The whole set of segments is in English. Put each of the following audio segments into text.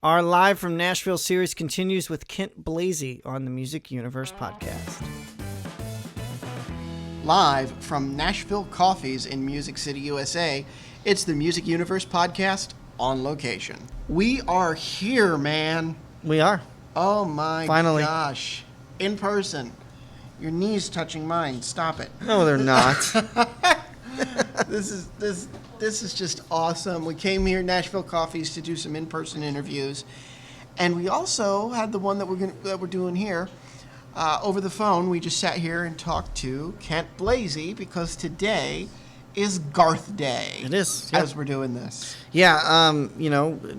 Our Live from Nashville series continues with Kent Blazy on the Music Universe podcast. Live from Nashville Coffees in Music City, USA, it's the Music Universe podcast on location. We are here, man. We are. Oh my Finally. gosh. In person. Your knees touching mine. Stop it. No, they're not. This is just awesome. We came here, Nashville Coffees, to do some in-person interviews, and we also had the one that we're doing here over the phone. We just sat here and talked to Kent Blazy because today is Garth Day. It is. As we're doing this. Yeah,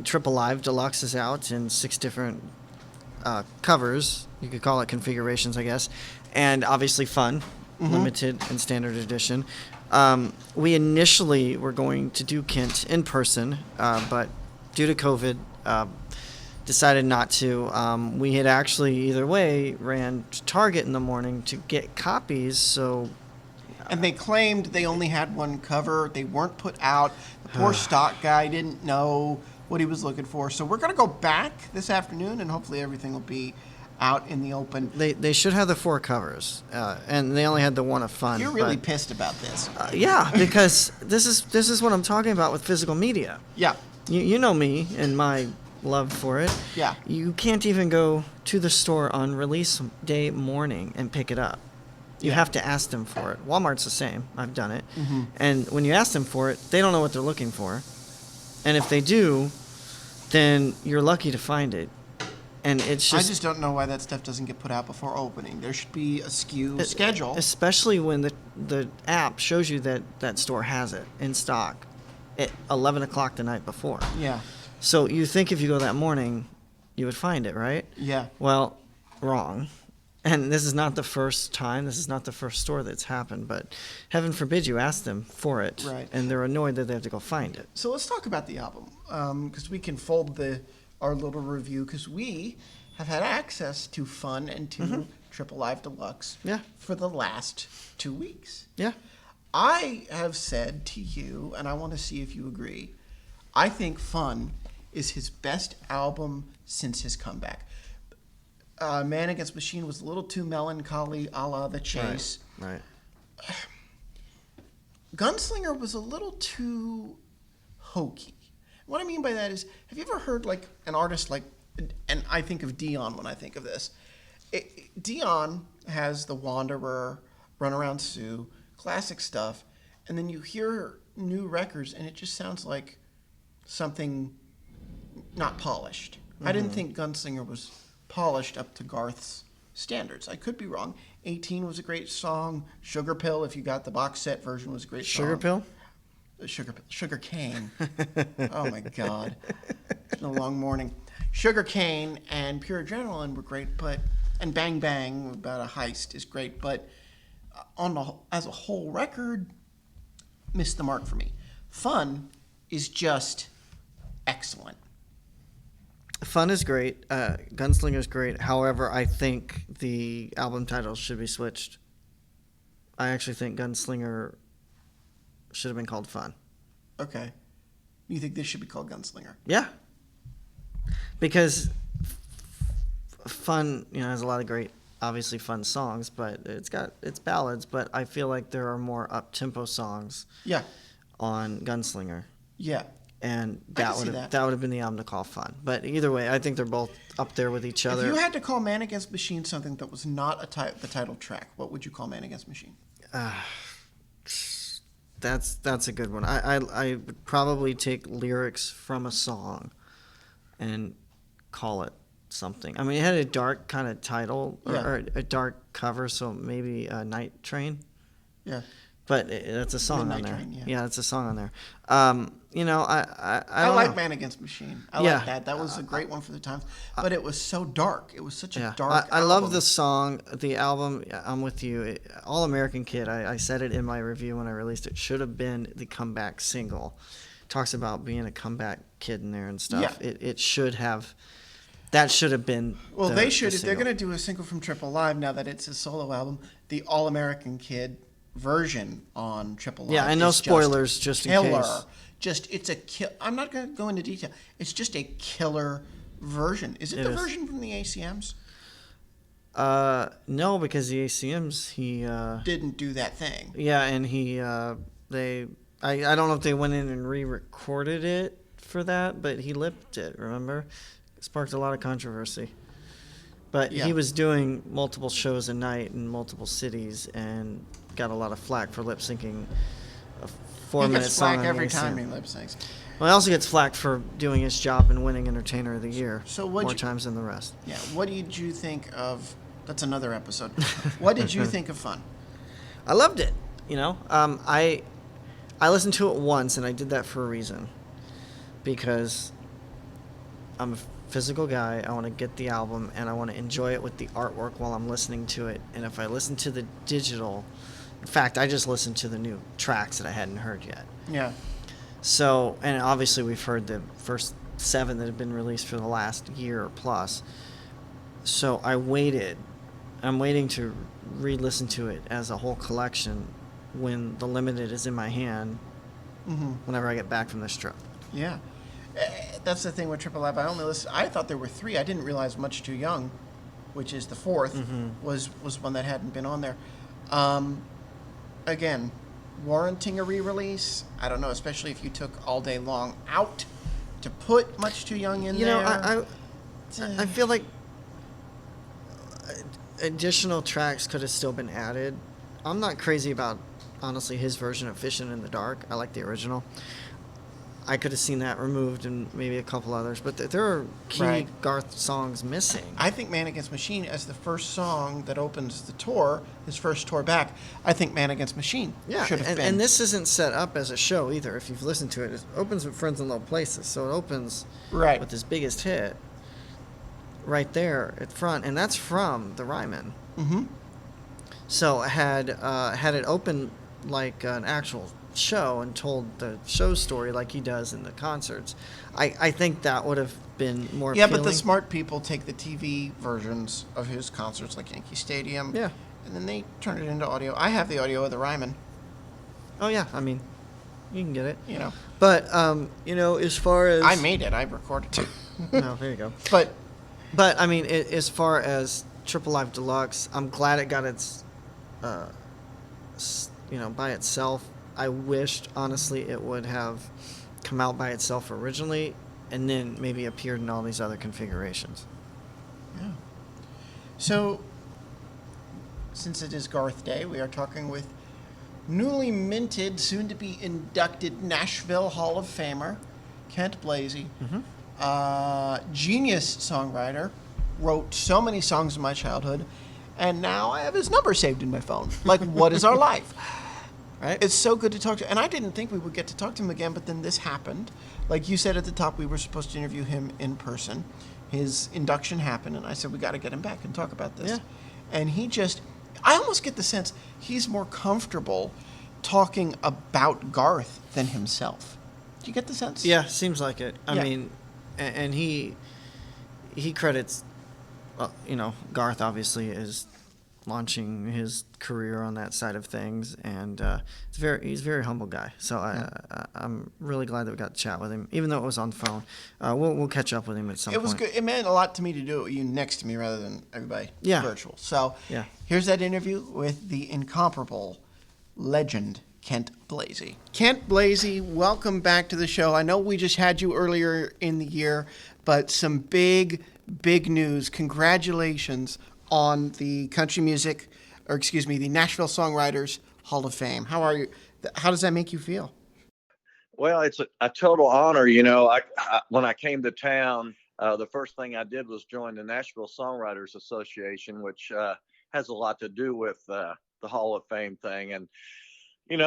Triple Live Deluxe is out in 6 different covers. You could call it configurations, I guess. And obviously fun, limited and standard edition. We initially were going to do Kent in person, but due to COVID, decided not to. We had actually, either way, ran to Target in the morning to get copies, so... And they claimed they only had one cover. They weren't put out. The poor stock guy didn't know what he was looking for. So we're going to go back this afternoon, and hopefully everything will be out in the open. They should have the 4 covers, and they only had the one of fun. You're really pissed about this. Yeah, because this is what I'm talking about with physical media. Yeah. You know me and my love for it. Yeah. You can't even go to the store on release day morning and pick it up. You have to ask them for it. Walmart's the same. I've done it. Mm-hmm. And when you ask them for it, they don't know what they're looking for. And if they do, then you're lucky to find it. And it's just... I just don't know why that stuff doesn't get put out before opening. There should be a schedule. Especially when the app shows you that store has it in stock at 11 o'clock the night before. Yeah. So you think if you go that morning, you would find it, right? Yeah. Well, wrong. And this is not the first time. This is not the first store that's happened. But heaven forbid you ask them for it. Right. And they're annoyed that they have to go find it. So let's talk about the album, because we can fold our little review, because we have had access to Fun and to Triple Live Deluxe for the last 2 weeks. Yeah. I have said to you, and I want to see if you agree, I think Fun is his best album since his comeback. Man Against Machine was a little too melancholy, a la The Chase. Right. Gunslinger was a little too hokey. What I mean by that is, have you ever heard like an artist like, and I think of Dion when I think of this. Dion has The Wanderer, Runaround Sue, classic stuff, and then you hear new records and it just sounds like something not polished. I didn't think Gunslinger was polished up to Garth's standards. I could be wrong. 18 was a great song. Sugar Pill, if you got the box set version, was a great song. Sugar Pill? Sugar Cane. Oh my God. It's been a long morning. Sugar Cane and Pure Adrenaline were great, and Bang Bang about a heist is great, but as a whole record, missed the mark for me. Fun is just excellent. Fun is great. Gunslinger is great. However, I think the album titles should be switched. I actually think Gunslinger should have been called Fun. Okay. You think this should be called Gunslinger? Yeah. Because Fun, has a lot of great, obviously fun songs, but it's ballads, but I feel like there are more up-tempo songs on Gunslinger. Yeah. And that would have been the album to call Fun. But either way, I think they're both up there with each other. If you had to call Man Against Machine something that was not the title track, what would you call Man Against Machine? That's a good one. I would probably take lyrics from a song and call it something. I mean, it had a dark kind of title or a dark cover, so maybe Night Train. Yeah. But it's a song Midnight on there. Train, yeah, it's a song on there. I like know. Man Against Machine. I like that. That was a great one for the times. But it was so dark. It was such a dark album. I love the song, the album. I'm with you. All American Kid, I said it in my review when I released it, should have been the comeback single. Talks about being a comeback kid in there and stuff. Yeah. It should have... That should have been. Well, they should. If they're going to do a single from Triple Live, now that it's a solo album, the All American Kid version on Triple Live. Yeah, and no spoilers, just in case. I'm not going to go into detail. It's just a killer version. Is it It the is. version from the ACMs? No, because the ACMs, Didn't do that thing. yeah, and I don't know if they went in and re-recorded it for that, but he lipped it, remember? Sparked a lot of controversy. But Yeah. he was doing multiple shows a night in multiple cities and got a lot of flack for lip syncing a He 4-minute gets song flack on every the time ACM. he lip syncs. Well, he also gets flack for doing his job and winning Entertainer of the Year So more times than the rest. Yeah. What did you think of? That's another episode. What did you think of Fun? I loved it. I listened to it once, and I did that for a reason. Because I'm a physical guy. I want to get the album, and I want to enjoy it with the artwork while I'm listening to it. And if I listen to the digital, in fact, I just listened to the new tracks that I hadn't heard yet. Yeah. So, and obviously we've heard the first 7 that have been released for the last year or plus. So I waited. I'm waiting to re-listen to it as a whole collection when the limited is in my hand. Whenever I get back from this trip. Yeah. That's the thing with Triple Live. I thought there were 3. I didn't realize Much Too Young, which is the 4th, was one that hadn't been on there. Again, warranting a re-release. I don't know, especially if you took All Day Long out to put Much Too Young in there. I feel like additional tracks could have still been added. I'm not crazy about, honestly, his version of Fishin' in the Dark. I like the original. I could have seen that removed and maybe a couple others, but there are key Garth songs missing. I think Man Against Machine as the first song that opens the tour, his first tour back. I think Man Against Machine should have been. And this isn't set up as a show either. If you've listened to it, it opens with Friends in Low Places, so it opens with his biggest hit right there at front, and that's from the Ryman. So had it opened like an actual show and told the show story like he does in the concerts, I think that would have been more appealing. But the smart people take the TV versions of his concerts like Yankee Stadium, and then they turn it into audio. I have the audio of the Ryman. Oh yeah, I mean, you can get it. But as far as I made it, I recorded it. No, there you go. But I mean, as far as Triple Live Deluxe, I'm glad it got its, by itself. I wished, honestly, it would have come out by itself originally and then maybe appeared in all these other configurations. Yeah. So, since it is Garth Day, we are talking with newly minted, soon-to-be inducted Nashville Hall of Famer, Kent Blazy. Genius songwriter, wrote so many songs in my childhood, and now I have his number saved in my phone. Like, what is our life? Right? It's so good to talk to, and I didn't think we would get to talk to him again, but then this happened. Like you said at the top, we were supposed to interview him in person. His induction happened, and I said, we got to get him back and talk about this. Yeah. And I almost get the sense he's more comfortable talking about Garth than himself. Do you get the sense? Yeah, seems like it. I mean, and he credits, Garth obviously is launching his career on that side of things, and he's a very humble guy. So I'm really glad that we got to chat with him, even though it was on the phone. We'll catch up with him at some point. It was good. It meant a lot to me to do it with you next to me rather than everybody virtual. So yeah. Here's that interview with the incomparable legend Kent Blazy. Kent Blazy, welcome back to the show. I know we just had you earlier in the year, but some big news. Congratulations on the the Nashville Songwriters Hall of Fame. How are you? How does that make you feel? Well, it's a total honor. When I came to town, the first thing I did was join the Nashville Songwriters Association, which has a lot to do with the Hall of Fame thing. And you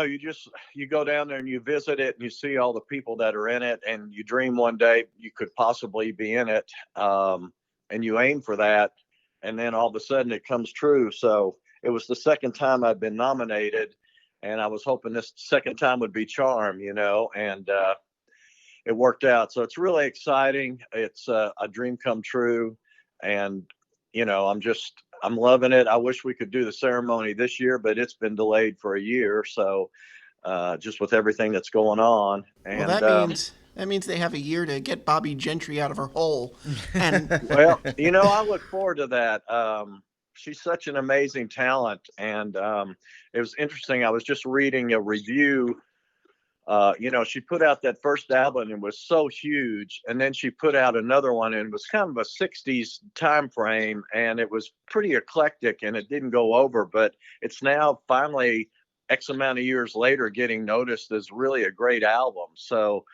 go down there and you visit it and you see all the people that are in it, and you dream one day you could possibly be in it, and you aim for that. And then all of a sudden it comes true. So it was the second time I'd been nominated, and I was hoping this second time would be charm, and it worked out. So it's really exciting. It's a dream come true. And, I'm loving it. I wish we could do the ceremony this year, but it's been delayed for a year. So just with everything that's going on. And well, That means they have a year to get Bobby Gentry out of her hole. And Well, I look forward to that. She's such an amazing talent, and it was interesting. I was just reading a review. She put out that first album and was so huge, and then she put out another one and it was kind of a '60s time frame, and it was pretty eclectic, and it didn't go over. But it's now finally X amount of years later getting noticed as really a great album. So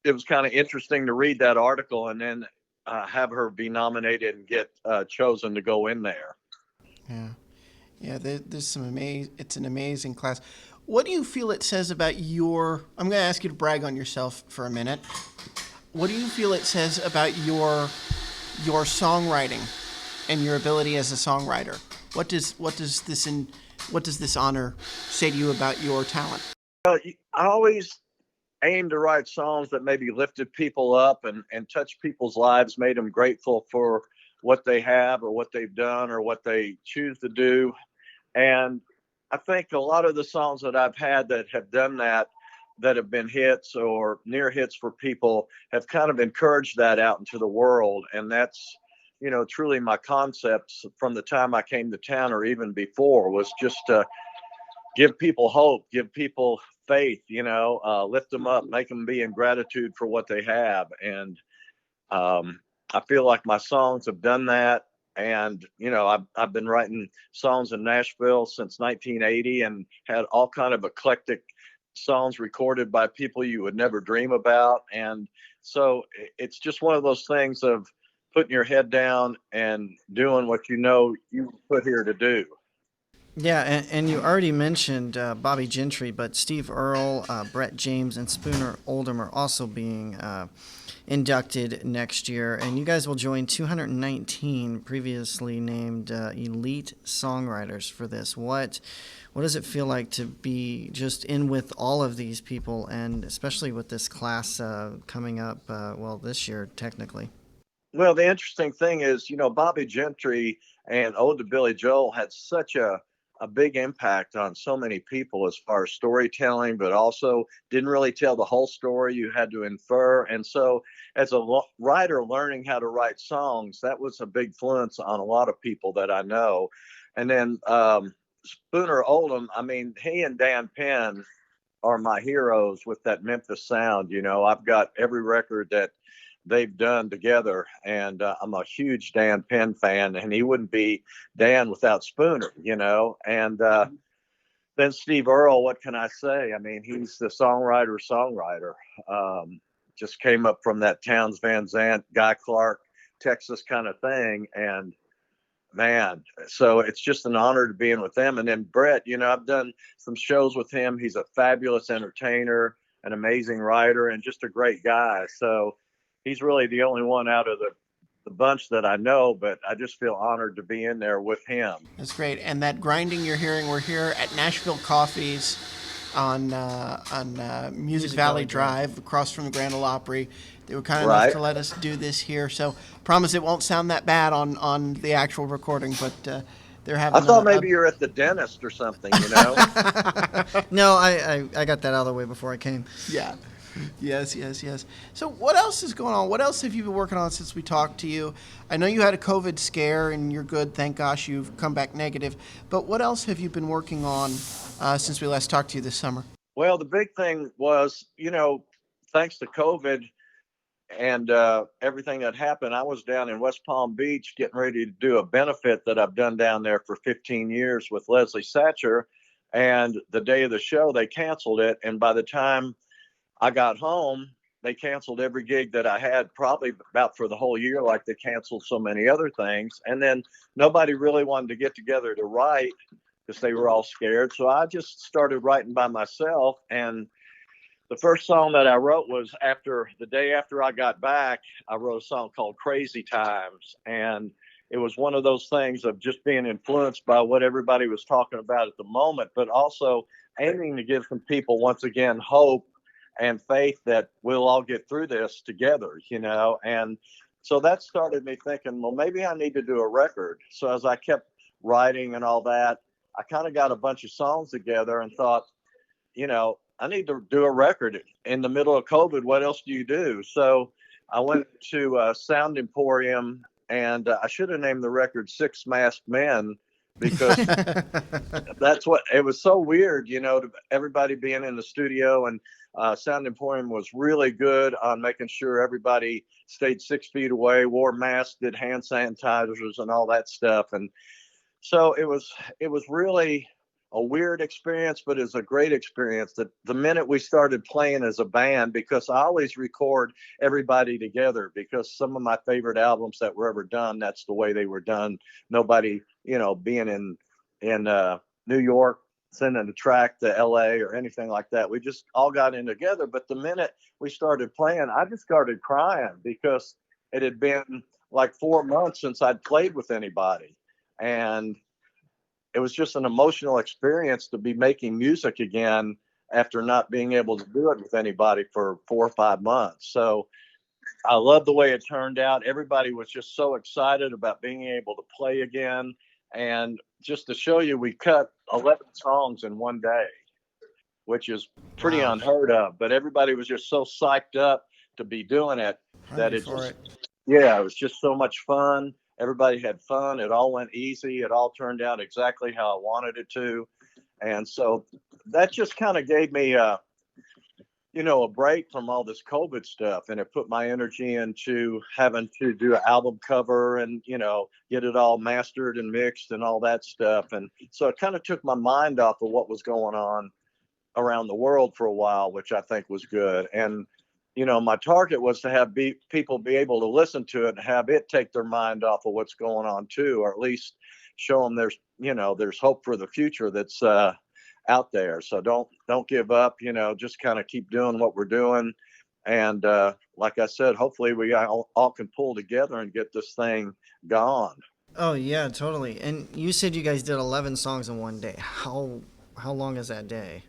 it was kind of interesting to read that article and then have her be nominated and get chosen to go in there. yeah, yeah, there's some amazing. It's an amazing class. What do you feel it says about your? I'm going to ask you to brag on yourself for a minute. What do you feel it says about your songwriting and your ability as a songwriter? What does this honor say to you about your talent? Well, I always aim to write songs that maybe lifted people up and touched people's lives, made them grateful for what they have or what they've done or what they choose to do. And I think a lot of the songs that I've had that have done that, that have been hits or near hits for people, have kind of encouraged that out into the world. And that's, truly my concepts from the time I came to town or even before, was just to give people hope, give people faith, lift them up, make them be in gratitude for what they have. And I feel like my songs have done that. And, I've been writing songs in Nashville since 1980 and had all kind of eclectic songs recorded by people you would never dream about. And so it's just one of those things of putting your head down and doing what you put here to do. Yeah, and you already mentioned Bobby Gentry, but Steve Earle, Brett James, and Spooner Oldham are also being inducted next year. And you guys will join 219 previously named elite songwriters for this. What does it feel like to be just in with all of these people, and especially with this class coming up, this year, technically? Well, the interesting thing is, Bobby Gentry and Ode to Billy Joel had such a big impact on so many people as far as storytelling, but also didn't really tell the whole story. You had to infer. And so, as a writer learning how to write songs, that was a big influence on a lot of people that I know. And then Spooner Oldham, I mean, he and Dan Penn are my heroes with that Memphis sound. I've got every record that they've done together, and I'm a huge Dan Penn fan, and he wouldn't be Dan without Spooner. And then Steve Earle, what can I say? I mean, he's the songwriter. Just came up from that Towns Van Zandt, Guy Clark, Texas kind of thing, and man, so it's just an honor to be in with them. And then Brett, I've done some shows with him. He's a fabulous entertainer, an amazing writer, and just a great guy. So he's really the only one out of the bunch that I know, but I just feel honored to be in there with him. That's great. And that grinding you're hearing, we're here at Nashville Coffees on Music Valley Drive, across from the Grand Ole Opry. They were kind enough to let us do this here, so promise it won't sound that bad on the actual recording. But they're having. I thought maybe you're at the dentist or something. No, I got that out of the way before I came. Yeah. Yes. So what else is going on? What else have you been working on since we talked to you? I know you had a COVID scare and you're good. Thank gosh you've come back negative. But what else have you been working on since we last talked to you this summer? Well, the big thing was, thanks to COVID and everything that happened, I was down in West Palm Beach getting ready to do a benefit that I've done down there for 15 years with Leslie Satcher. And the day of the show, they canceled it. And by the time I got home, they canceled every gig that I had, probably about for the whole year, like they canceled so many other things. And then nobody really wanted to get together to write because they were all scared. So I just started writing by myself. And the first song that I wrote was the day after I got back. I wrote a song called Crazy Times. And it was one of those things of just being influenced by what everybody was talking about at the moment, but also aiming to give some people, once again, hope and faith that we'll all get through this together, And so that started me thinking, well, maybe I need to do a record. So as I kept writing and all that, I kind of got a bunch of songs together and thought, I need to do a record in the middle of COVID. What else do you do? So I went to Sound Emporium, and I should have named the record Six Masked Men, because that's what it was. So weird, to everybody being in the studio, and Sound Emporium was really good on making sure everybody stayed 6 feet away, wore masks, did hand sanitizers and all that stuff. And so it was really a weird experience, but it's a great experience. That the minute we started playing as a band, because I always record everybody together, because some of my favorite albums that were ever done, that's the way they were done. Nobody, being in New York, sending a track to LA or anything like that. We just all got in together. But the minute we started playing, I just started crying, because it had been like 4 months since I'd played with anybody. And it was just an emotional experience to be making music again after not being able to do it with anybody for 4 or 5 months. So I love the way it turned out. Everybody was just so excited about being able to play again. And just to show you, we cut 11 songs in one day, which is pretty Wow. unheard of. But everybody was just so psyched up to be doing it that Hungry it for just, it. yeah, it was just so much fun. Everybody had fun. It all went easy. It all turned out exactly how I wanted it to. And so that just kind of gave me a break from all this COVID stuff. And it put my energy into having to do an album cover and, get it all mastered and mixed and all that stuff. And so it kind of took my mind off of what was going on around the world for a while, which I think was good. And, my target was to have people be able to listen to it and have it take their mind off of what's going on too, or at least show them there's hope for the future that's out there. So don't give up, just kind of keep doing what we're doing. And like I said, hopefully we all can pull together and get this thing gone. Oh yeah, totally. And you said you guys did 11 songs in one day. How long is that day?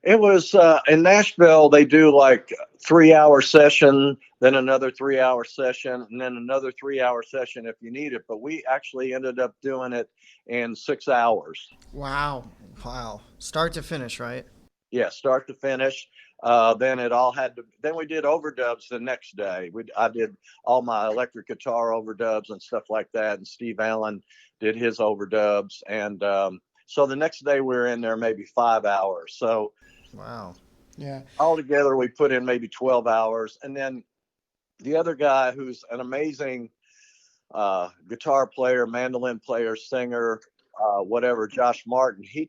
It was in Nashville. They do like 3 hour session, then another 3 hour session, and then another 3 hour session if you need it. But we actually ended up doing it in 6 hours. Wow. Wow. Start to finish, right? Yeah, start to finish. Then it all had to. Then we did overdubs the next day. I did all my electric guitar overdubs and stuff like that, and Steve Allen did his overdubs. And so the next day we were in there maybe 5 hours. So Wow. Yeah. altogether we put in maybe 12 hours. And then the other guy, who's an amazing guitar player, mandolin player, singer, whatever, Josh Martin, he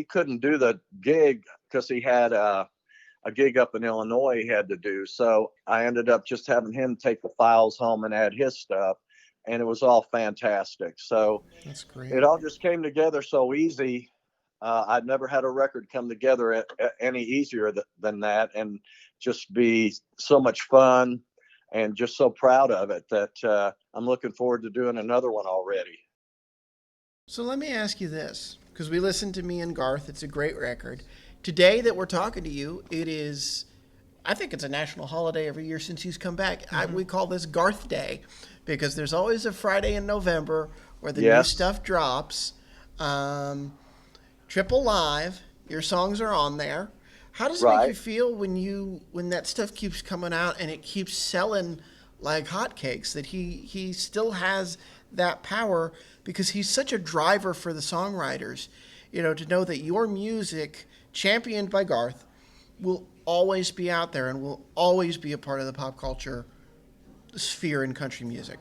couldn't do the gig because he had a gig up in Illinois he had to do. So I ended up just having him take the files home and add his stuff. And it was all fantastic. So That's great. it all just came together so easy. I'd never had a record come together any easier than that, and just be so much fun, and just so proud of it that I'm looking forward to doing another one already. So let me ask you this, because we listened to Me and Garth. It's a great record. Today that we're talking to you, I think it's a national holiday every year since he's come back. We call this Garth Day, because there's always a Friday in November where the new Yes. stuff drops. Triple Live, your songs are on there. How does it make you Right. feel when that stuff keeps coming out and it keeps selling like hotcakes? That he still has that power, because he's such a driver for the songwriters. To know that your music, championed by Garth, will always be out there and will always be a part of the pop culture sphere in country music.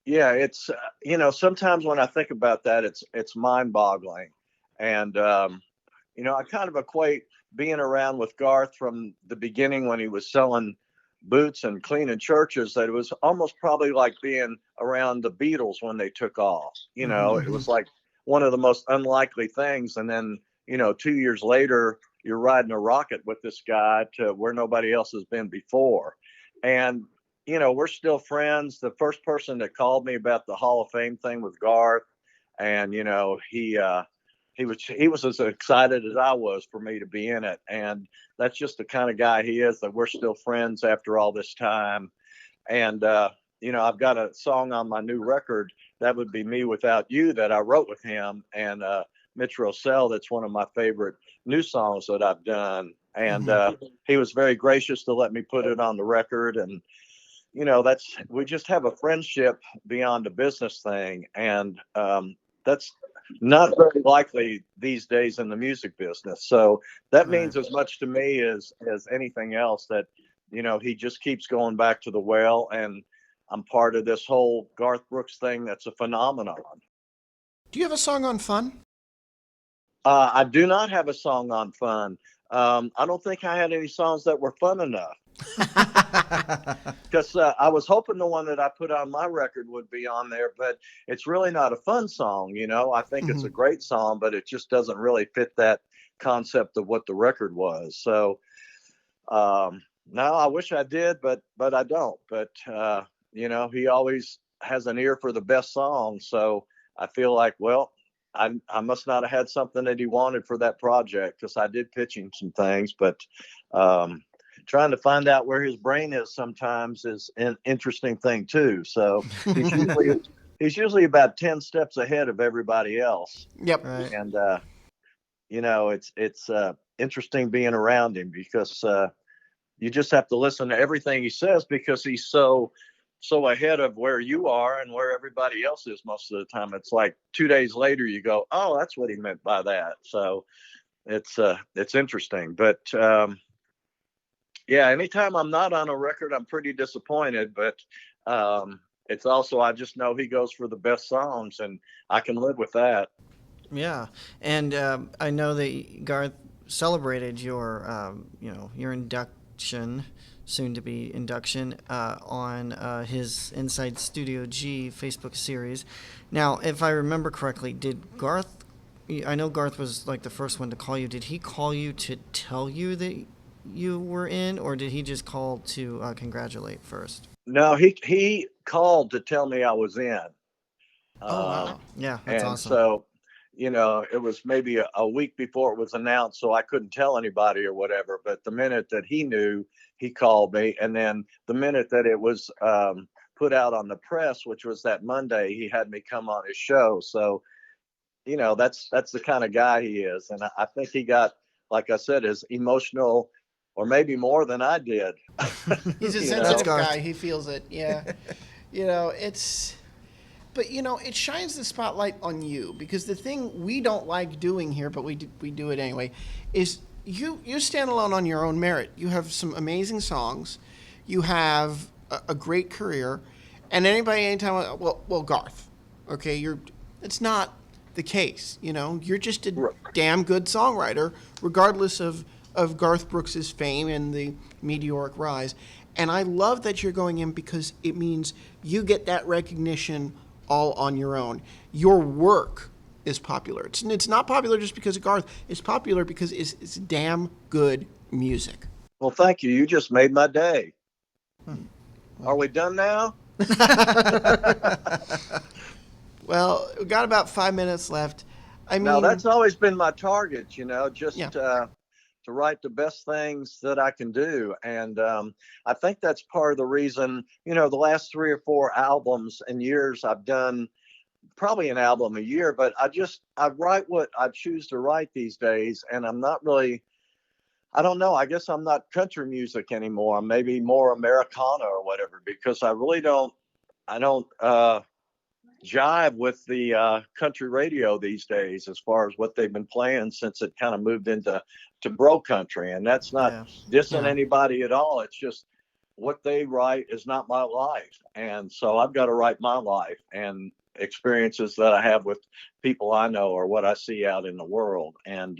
Yeah, it's sometimes when I think about that, it's mind-boggling. And I kind of equate being around with Garth from the beginning when he was selling boots and cleaning churches, that it was almost probably like being around the Beatles when they took off. It was like one of the most unlikely things. And then, 2 years later, you're riding a rocket with this guy to where nobody else has been before. And, we're still friends. The first person that called me about the Hall of Fame thing was Garth. And, he was as excited as I was for me to be in it. And that's just the kind of guy he is, that we're still friends after all this time. And I've got a song on my new record, That Would Be Me Without You, that I wrote with him. And Mitch Rossell, that's one of my favorite new songs that I've done. And he was very gracious to let me put it on the record. And, we just have a friendship beyond a business thing. And that's not very likely these days in the music business. So that means as much to me as anything else, that, he just keeps going back to the well. And I'm part of this whole Garth Brooks thing that's a phenomenon. Do you have a song on Fun? I do not have a song on Fun. I don't think I had any songs that were fun enough. Because I was hoping the one that I put on my record would be on there, but it's really not a fun song. I think it's a great song, but it just doesn't really fit that concept of what the record was. So, no, I wish I did, but I don't. But, he always has an ear for the best song. So I feel like, well, I must not have had something that he wanted for that project, because I did pitch him some things, but trying to find out where his brain is sometimes is an interesting thing too. So he's usually about 10 steps ahead of everybody else. Yep. Right. And, it's interesting being around him, because you just have to listen to everything he says, because he's so ahead of where you are and where everybody else is most of the time. It's like 2 days later you go, oh, that's what he meant by that. So it's interesting. But anytime I'm not on a record, I'm pretty disappointed. But it's also, I just know he goes for the best songs, and I can live with that. Yeah, and I know that Garth celebrated your, your induction, soon-to-be induction, on his Inside Studio G Facebook series. Now, if I remember correctly, did Garth? I know Garth was like the first one to call you. Did he call you to tell you that you were in, or did he just call to congratulate first? No, he called to tell me I was in. Oh, wow. Yeah, that's and awesome. so, it was maybe a week before it was announced, so I couldn't tell anybody or whatever. But the minute that he knew, he called me. And then the minute that it was put out on the press, which was that Monday, he had me come on his show. So, that's the kind of guy he is. And I think he got, like I said, as emotional, or maybe more than I did. He's a sensitive guy. He feels it. Yeah. But it shines the spotlight on you, because the thing we don't like doing here, but we do it anyway, is you stand alone on your own merit. You have some amazing songs, you have a great career, and anytime, well, Garth, okay, it's not the case. You're just a damn good songwriter, regardless of Garth Brooks's fame and the meteoric rise. And I love that you're going in, because it means you get that recognition all on your own. Your work is popular. It's not popular just because of Garth. It's popular because it's damn good music. Well, thank you. You just made my day. Are we done now? Well, we've got about 5 minutes left. No, that's always been my target, just to write the best things that I can do. And I think that's part of the reason, the last 3 or 4 albums and years I've done probably an album a year, but I write what I choose to write these days. And I'm not really, I don't know, I guess I'm not country music anymore. I'm maybe more Americana or whatever, because I really don't jive with the country radio these days, as far as what they've been playing since it kind of moved into bro country. And that's not dissing anybody at all. It's just what they write is not my life. And so I've got to write my life and experiences that I have with people I know, or what I see out in the world. And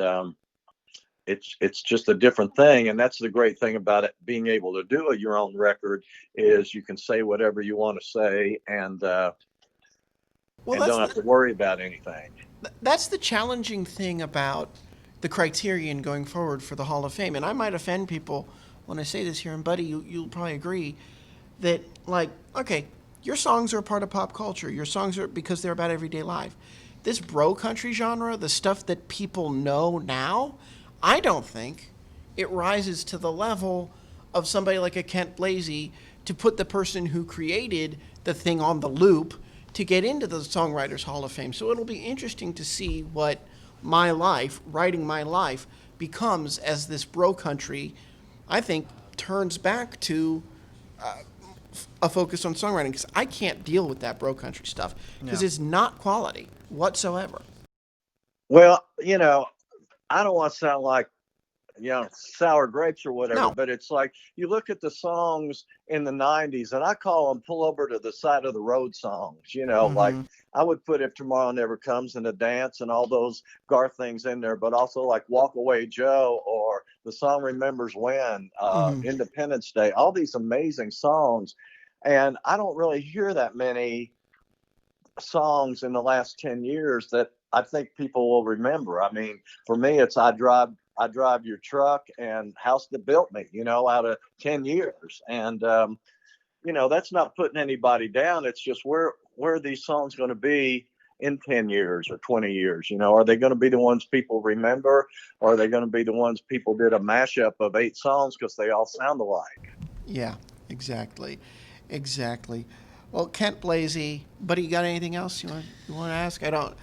it's just a different thing. And that's the great thing about it, being able to do your own record, is you can say whatever you want to say, and don't have to worry about anything. That's the challenging thing about the criterion going forward for the Hall of Fame. And I might offend people when I say this here, and Buddy, you'll probably agree that, like, okay, your songs are a part of pop culture. Your songs are because they're about everyday life. This bro country genre, the stuff that people know now, I don't think it rises to the level of somebody like a Kent Blazy to put the person who created the thing on the loop to get into the Songwriters Hall of Fame. So it'll be interesting to see what my life, writing my life, becomes, as this bro country, I think, turns back to a focus on songwriting, because I can't deal with that bro country stuff because Yeah. it's not quality whatsoever. Well, I don't want to sound like sour grapes or whatever, No. but it's like you look at the songs in the 90s, and I call them pull over to the side of the road songs, like Mm-hmm. I would put If Tomorrow Never Comes and The Dance and all those Garth things in there, but also like Walk Away Joe or the song Remembers When, Independence Day, all these amazing songs. And I don't really hear that many songs in the last 10 years that I think people will remember. I mean, for me, it's I drive your truck and House That Built Me, out of 10 years. And, that's not putting anybody down. It's just where are these songs going to be in 10 years or 20 years? Are they going to be the ones people remember? Or are they going to be the ones people did a mashup of 8 songs because they all sound alike? Yeah, exactly. Exactly. Well, Kent Blazy, buddy, you got anything else you want to ask? I don't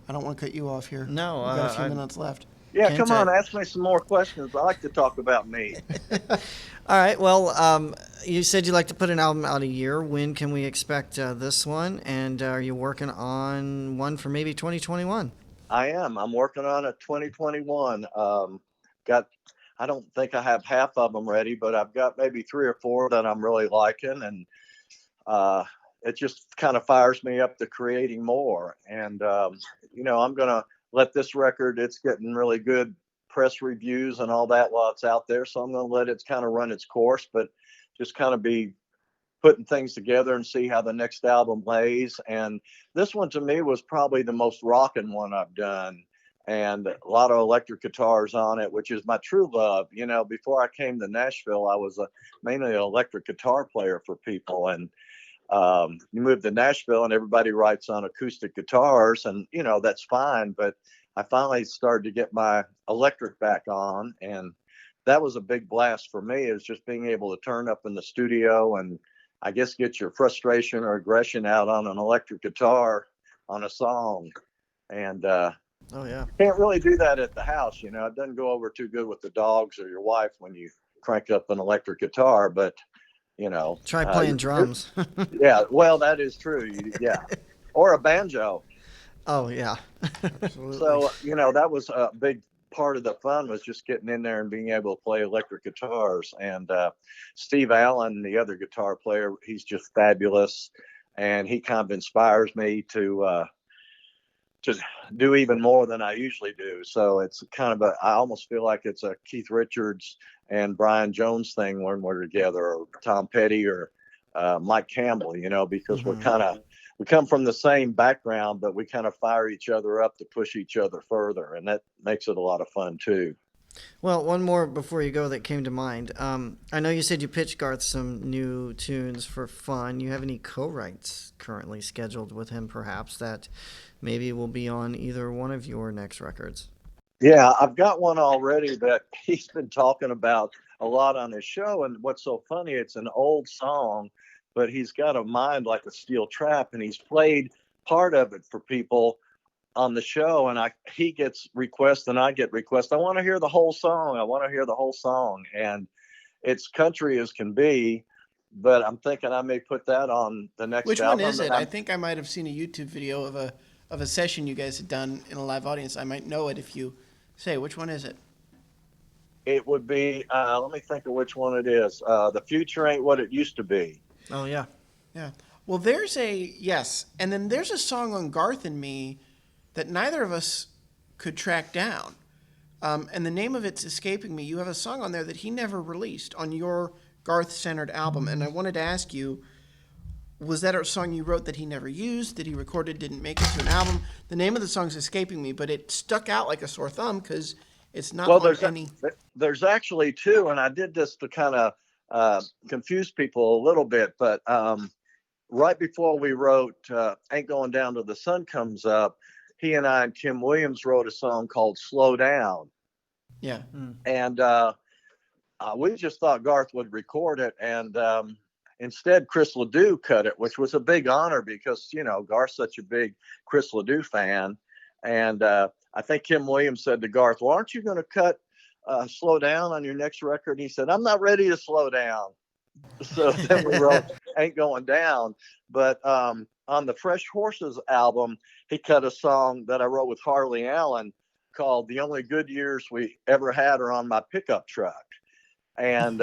want to cut you off here. No, We've got a few I minutes left. Yeah, Kent. come on, ask me some more questions. I like to talk about me. All right. Well, you said you like to put an album out a year. When can we expect this one? And are you working on one for maybe 2021? I am. I'm working on a 2021. Got. I don't think I have half of them ready, but I've got maybe 3 or 4 that I'm really liking, and uh, it just kind of fires me up to creating more. And I'm gonna let this record. It's getting really good press reviews and all that while it's out there, so I'm gonna let it kind of run its course, but just kind of be putting things together and see how the next album lays. And this one to me was probably the most rocking one I've done. And a lot of electric guitars on it, which is my true love. Before I came to Nashville, I was mainly an electric guitar player for people. And you move to Nashville and everybody writes on acoustic guitars, and that's fine. But I finally started to get my electric back on, and that was a big blast for me. Is just being able to turn up in the studio and I guess get your frustration or aggression out on an electric guitar on a song. And Oh yeah. can't really do that at the house. It doesn't go over too good with the dogs or your wife when you crank up an electric guitar, but Try playing drums. yeah, well, that is true. Yeah. Or a banjo. Oh yeah. Absolutely. So, that was a big part of the fun, was just getting in there and being able to play electric guitars. And Steve Allen, the other guitar player, he's just fabulous. And he kind of inspires me to do even more than I usually do. So it's kind of I almost feel like it's a Keith Richards and Brian Jones thing when we're together, or Tom Petty or Mike Campbell, because we come from the same background, but we kind of fire each other up to push each other further. And that makes it a lot of fun too. Well, one more before you go that came to mind. I know you said you pitched Garth some new tunes for fun. You have any co-writes currently scheduled with him, perhaps, that maybe will be on either one of your next records? Yeah, I've got one already that he's been talking about a lot on his show. And what's so funny, it's an old song, but he's got a mind like a steel trap, and he's played part of it for people on the show. And he gets requests and I get requests. I want to hear the whole song. I want to hear the whole song. And it's country as can be, but I'm thinking I may put that on the next Which one album. is it? I think I might have seen a YouTube video of a session you guys had done in a live audience. I might know it if you say. Which one is it? It would be, let me think of which one it is. The Future Ain't What It Used to Be. Oh yeah. Yeah. Well, yes, and then there's a song on Garth and Me that neither of us could track down. And the name of it's escaping me. You have a song on there that he never released on your Garth-centered album. And I wanted to ask you, was that a song you wrote that he never used, that he recorded, didn't make it to an album? The name of the song's escaping me, but it stuck out like a sore thumb because it's not Well, on any... there's actually 2, and I did this to kind of confuse people a little bit. But right before we wrote Ain't Going Down Till the Sun Comes Up, he and I and Kim Williams wrote a song called Slow Down. Yeah. And we just thought Garth would record it. And instead, Chris Ledoux cut it, which was a big honor because, Garth's such a big Chris Ledoux fan. And I think Kim Williams said to Garth, "Well, aren't you going to cut slow down on your next record?" And he said, "I'm not ready to slow down." So then we wrote "Ain't Going Down." But on the Fresh Horses album, he cut a song that I wrote with Harley Allen called "The Only Good Years We Ever Had Are on My Pickup Truck." And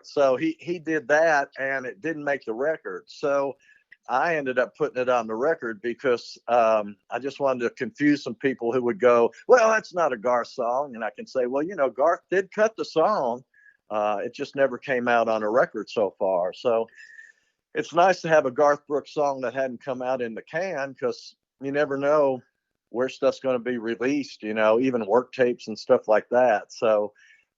so he did that, and it didn't make the record. So I ended up putting it on the record because I just wanted to confuse some people who would go, "Well, that's not a Garth song." And I can say, "Well, Garth did cut the song. It just never came out on a record so far." So it's nice to have a Garth Brooks song that hadn't come out in the can, because you never know where stuff's going to be released, even work tapes and stuff like that. So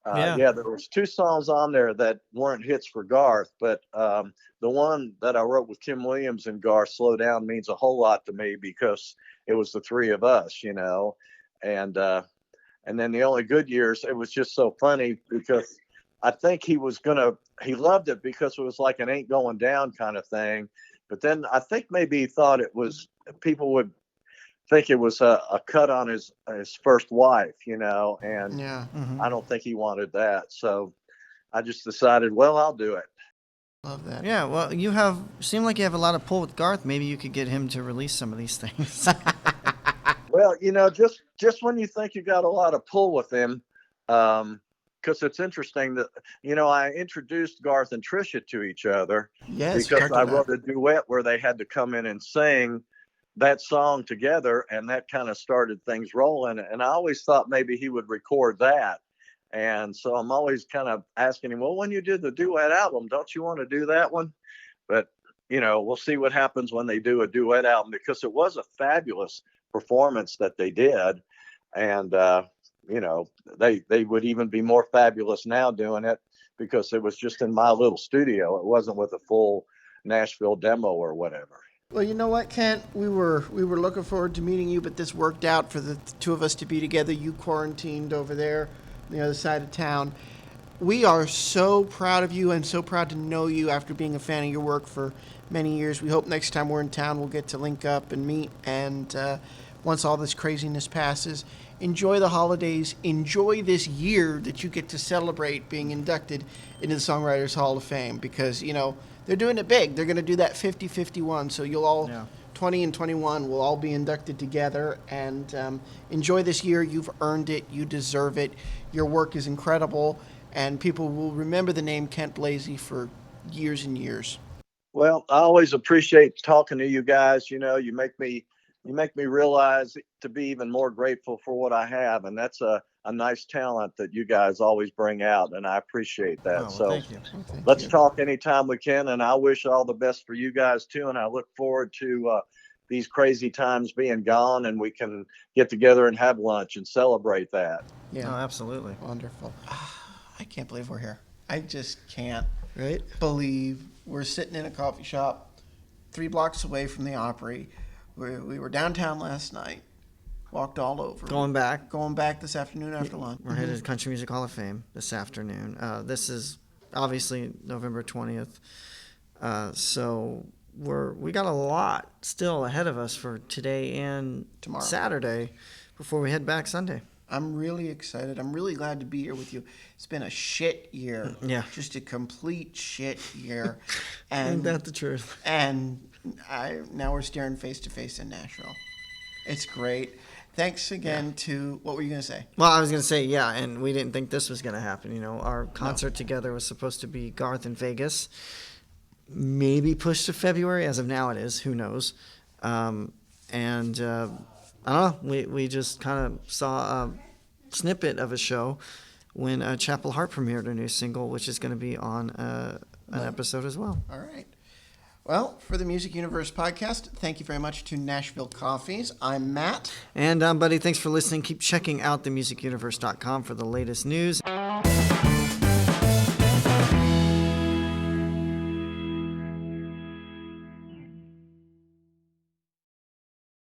yeah, there was 2 songs on there that weren't hits for Garth, but the one that I wrote with Kim Williams and Garth, "Slow Down," means a whole lot to me because it was the 3 of us, and then "The Only Good Years," it was just so funny because I think he loved it because it was like an "Ain't Going Down" kind of thing. But then I think maybe he thought people would think it was a cut on his first wife, and Yeah. I don't think he wanted that. So I just decided, well, I'll do it. Love that. Yeah, well, seem like you have a lot of pull with Garth. Maybe you could get him to release some of these things. Well, just when you think you got a lot of pull with him, because it's interesting that, I introduced Garth and Trisha to each other Yes. because I wrote a duet where they had to come in and sing that song together, and that kind of started things rolling. And I always thought maybe he would record that. And so I'm always kind of asking him, "Well, when you did the duet album, don't you want to do that one?" But, we'll see what happens when they do a duet album, because it was a fabulous performance that they did. And, they would even be more fabulous now doing it because it was just in my little studio. It wasn't with a full Nashville demo or whatever. Well, you know what, Kent? We were looking forward to meeting you, but this worked out for the 2 of us to be together. You quarantined over there on the other side of town. We are so proud of you and so proud to know you after being a fan of your work for many years. We hope next time we're in town we'll get to link up and meet. And once all this craziness passes, enjoy the holidays. Enjoy this year that you get to celebrate being inducted into the Songwriters Hall of Fame, because, they're doing it big. They're going to do that 50-51. So you'll all, 20 and 21, will all be inducted together. And enjoy this year. You've earned it. You deserve it. Your work is incredible. And people will remember the name Kent Blazy for years and years. Well, I always appreciate talking to you guys. You make me realize to be even more grateful for what I have. And that's a nice talent that you guys always bring out. And I appreciate that. Well, so thank you. let's talk anytime we can. And I wish all the best for you guys too. And I look forward to these crazy times being gone, and we can get together and have lunch and celebrate that. Yeah. Oh, absolutely. Wonderful. I can't believe we're here. I just can't Right? believe we're sitting in a coffee shop 3 blocks away from the Opry. We were downtown last night, walked all over. Going back this afternoon after lunch. We're headed to Country Music Hall of Fame this afternoon. This is obviously November 20th. So we got a lot still ahead of us for today and Tomorrow. Saturday before we head back Sunday. I'm really excited. I'm really glad to be here with you. It's been a shit year. Yeah. Just a complete shit year. Ain't that the truth? And now we're staring face to face in Nashville. It's great. Thanks again to, what were you going to say? Well, I was going to say, yeah, and we didn't think this was going to happen. Our concert together was supposed to be Garth in Vegas, maybe pushed to February. As of now, it is. Who knows? I don't know. We just kind of saw a snippet of a show when Chapel Hart premiered a new single, which is going to be on an episode as well. All right. Well, for the Music Universe podcast, thank you very much to Nashville Coffees. I'm Matt. And, buddy, thanks for listening. Keep checking out themusicuniverse.com for the latest news.